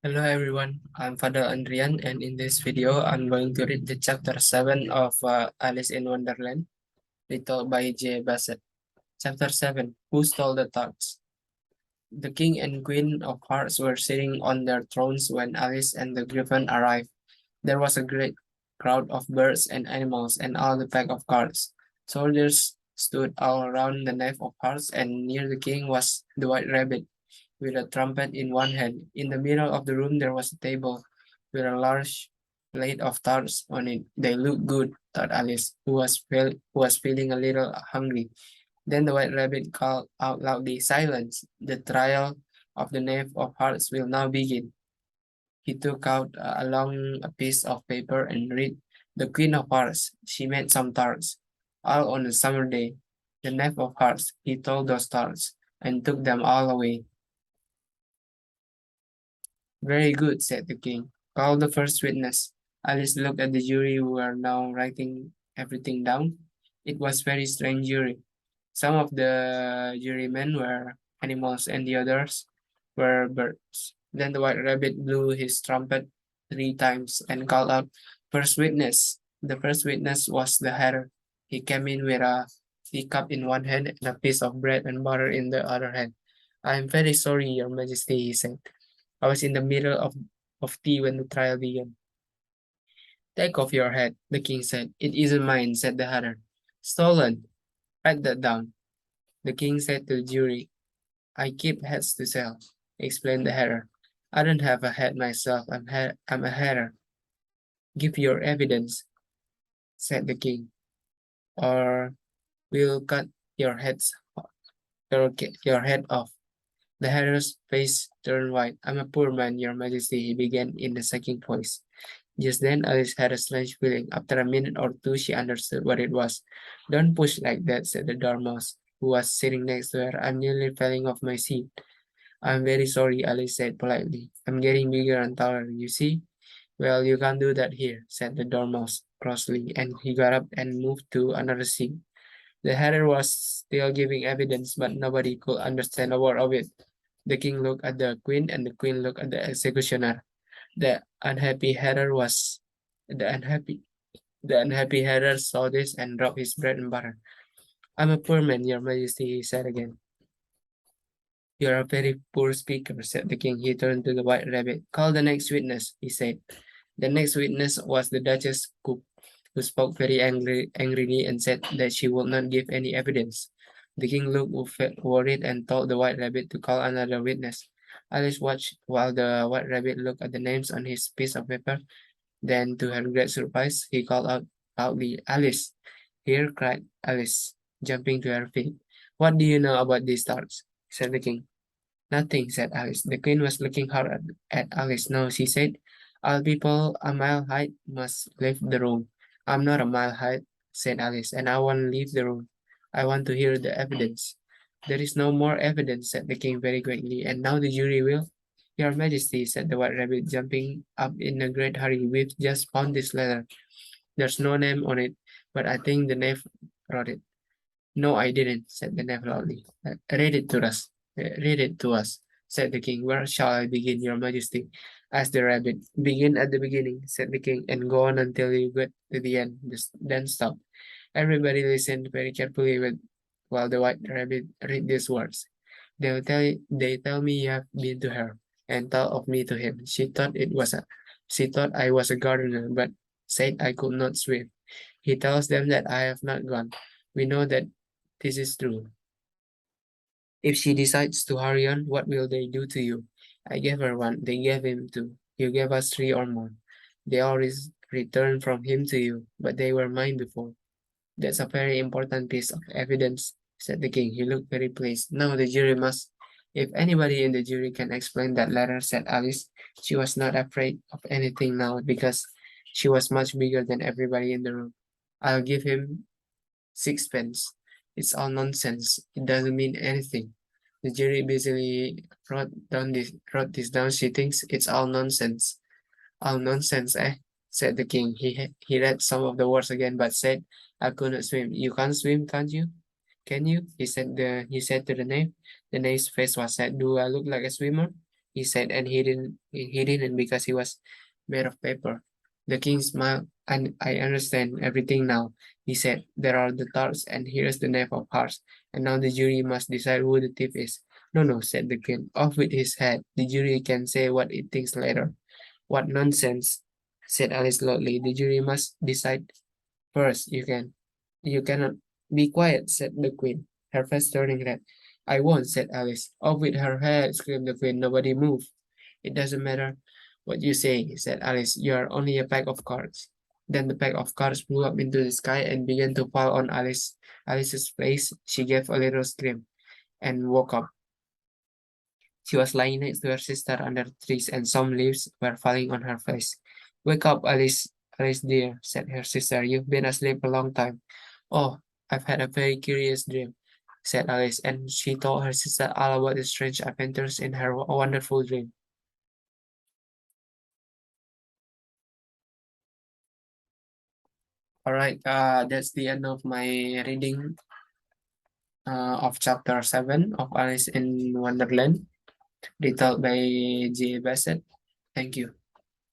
Hello everyone, I'm Father Andrian, and in this video I'm going to read the chapter 7 of Alice in Wonderland, retold by J. Basset. Chapter 7, Who Stole the Tarts? The king and queen of hearts were sitting on their thrones when Alice and the griffin arrived. There was a great crowd of birds and animals and all the pack of cards. Soldiers stood all around the knave of hearts, and near the king was the white rabbit with a trumpet in one hand. In the middle of the room there was a table with a large plate of tarts on it. They looked good, thought Alice, who was feeling a little hungry. Then the white rabbit called out loudly, "Silence! The trial of the knave of hearts will now begin." He took out a piece of paper and read, "The queen of hearts, she made some tarts, all on a summer day. The knave of hearts, he told those tarts, and took them all away." "Very good," said the king. "Call the first witness." Alice looked at the jury who were now writing everything down. It was very strange jury. Some of the jurymen were animals and the others were birds. Then the white rabbit blew his trumpet 3 times and called out, "First witness." The first witness was the hatter. He came in with a teacup in one hand and a piece of bread and butter in the other hand. "I am very sorry, Your Majesty," he said. "I was in the middle of tea when the trial began." "Take off your hat," the king said. "It isn't mine," said the hatter. "Stolen. Write that down." The king said to the jury, "I keep hats to sell," explained the hatter. "I don't have a hat myself. I'm a hatter." "Give your evidence," said the king, "or we'll cut your heads your head off." The hatter's face turned white. "I'm a poor man, Your Majesty," he began in the second voice. Just then Alice had a strange feeling. After a minute or two she understood what it was. "Don't push like that," said the Dormouse, who was sitting next to her. "I'm nearly falling off my seat." "I'm very sorry," Alice said politely. "I'm getting bigger and taller, you see." "Well, you can't do that here," said the Dormouse crossly, and he got up and moved to another seat. The hatter was still giving evidence, but nobody could understand a word of it. The king looked at the queen, and the queen looked at the executioner. The unhappy hatter was the unhappy the unhappy hatter saw this and dropped his bread and butter. "I'm a poor man, Your Majesty," he said again. "You're a very poor speaker," said the king. He turned to the white rabbit. "Call the next witness," he said. The next witness was the Duchess cook, who spoke very angrily and said that she would not give any evidence. The king looked worried and told the white rabbit to call another witness. Alice watched while the white rabbit looked at the names on his piece of paper. Then, to her great surprise, he called out loudly, "Alice!" "Here," cried Alice, jumping to her feet. "What do you know about these stars?" said the king. "Nothing," said Alice. The queen was looking hard at Alice. "No," she said. "All people a mile high must leave the room." "I'm not a mile high," said Alice, "and I won't leave the room. I want to hear the evidence." "There is no more evidence," said the king very greatly, "and now the jury will—" "Your Majesty," said the white rabbit, jumping up in a great hurry, "we've just found this letter. There's no name on it, but I think the knave wrote it." "No, I didn't," said the knave loudly. Read it to us. Read it to us," said the king. "Where shall I begin, Your Majesty?" asked the rabbit. "Begin at the beginning," said the king, "and go on until you get to the end. Then stop." Everybody listened very carefully while the white rabbit read these words. They tell me you have been to her, and tell of me to him. She thought I was a gardener, but said I could not swim. He tells them that I have not gone. We know that this is true. If she decides to hurry on, what will they do to you? I gave her one, they gave him two. You gave us three or more. They always returned from him to you, but they were mine before. That's a very important piece of evidence, said the king. He looked very pleased. Now the jury must. If anybody in the jury can explain that letter, said Alice. She was not afraid of anything now because she was much bigger than everybody in the room. I'll give him sixpence. It's all nonsense. It doesn't mean anything. The jury busily wrote this down. She thinks it's all nonsense. "All nonsense, eh?" said the king. He read some of the words again, but said, "I couldn't swim." "You can't swim, can't you? Can you?" He said to the knave. The knave's face was sad. "Do I look like a swimmer?" he said, and he didn't because he was made of paper. The king smiled, and I understand everything now, he said. There are the stars, and here's the knave of hearts, and now the jury must decide who the thief is. No, no, said the king. Off with his head. The jury can say what it thinks later. What nonsense, said Alice loudly. The jury must decide first. You cannot be quiet, said the queen, her face turning red. I won't, said Alice. Off with her head, screamed the queen. Nobody move. It doesn't matter what you say, said Alice. You are only a pack of cards. Then the pack of cards flew up into the sky and began to fall on Alice's face. She gave a little scream and woke up. She was lying next to her sister under the trees, and some leaves were falling on her face. Wake up, Alice, Alice dear, said her sister. You've been asleep a long time. Oh, I've had a very curious dream, said Alice, and she told her sister all about the strange adventures in her wonderful dream. All right, that's the end of my reading of chapter 7 of Alice in Wonderland, retold by J. Basset. Thank you.